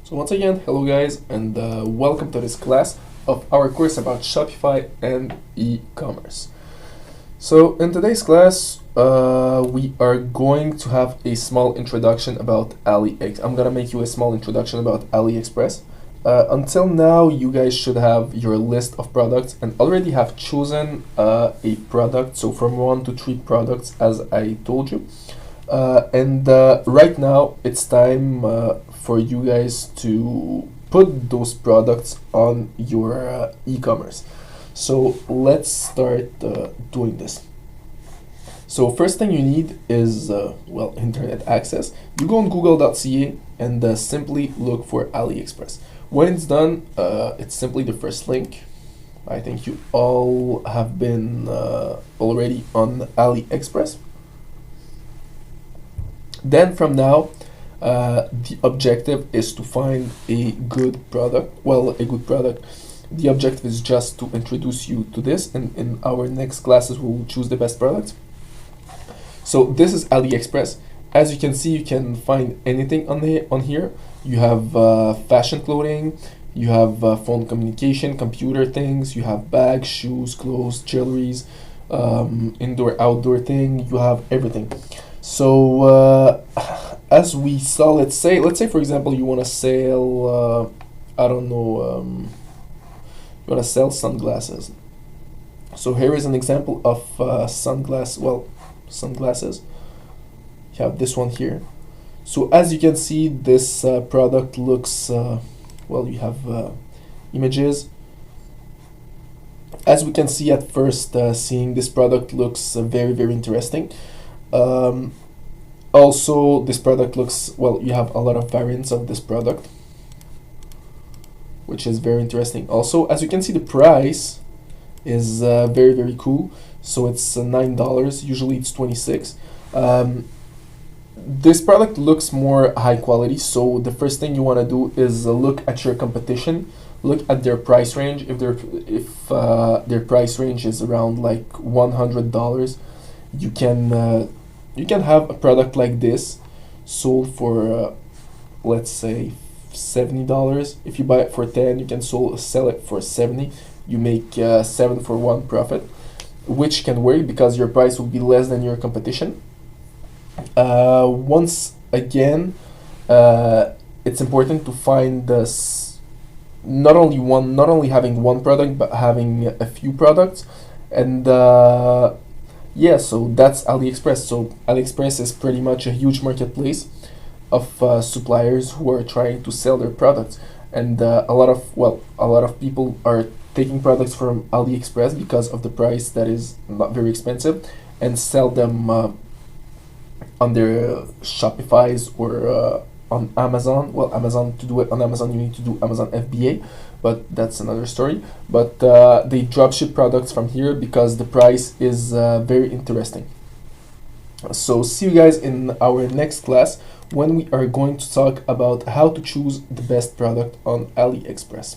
So once again, hello guys, and welcome to this class of our course about Shopify and e-commerce. So in today's class, we are going to have a small introduction about AliEx. I'm gonna make you a small introduction about AliExpress. Until now, you guys should have your list of products and already have chosen a product. So from 1 to 3 products, as I told you. And right now, it's time for you guys to put those products on your e-commerce. So let's start doing this. So first thing you need is, internet access. You go on google.ca and simply look for AliExpress. When it's done, it's simply the first link. I think you all have been already on AliExpress. Then from now, the objective is to find a good product. The objective is just to introduce you to this, and in our next classes we will choose the best product. So this is AliExpress. As you can see, you can find anything on here. You have fashion clothing, you have phone communication, computer things, you have bags, shoes, clothes, jewelries, indoor, outdoor thing. You have everything. So as we saw, let's say for example you want to sell you want to sell sunglasses. So here is an example of sunglasses. You have this one here. So as you can see, this product looks you have images. As we can see at first, seeing this product looks very interesting. Also, this product looks, you have a lot of variants of this product, which is very interesting. Also, as you can see, the price is very cool. So it's $9, usually it's 26. This product looks more high quality, so the first thing you want to do is look at your competition, look at their price range. If their price range is around like $100, you can have a product like this sold for let's say $70. If you buy it for 10, you can sell it for 70. You make 7 for 1 profit, which can work because your price will be less than your competition. Once again, it's important to find this, not only having one product, but having a few products. And so that's AliExpress. So AliExpress is pretty much a huge marketplace of suppliers who are trying to sell their products, and a lot of people are taking products from AliExpress because of the price that is not very expensive, and sell them on their Shopify's or on Amazon. To do it on Amazon, you need to do Amazon FBA, but that's another story. But they dropship products from here because the price is very interesting. So see you guys in our next class when we are going to talk about how to choose the best product on AliExpress.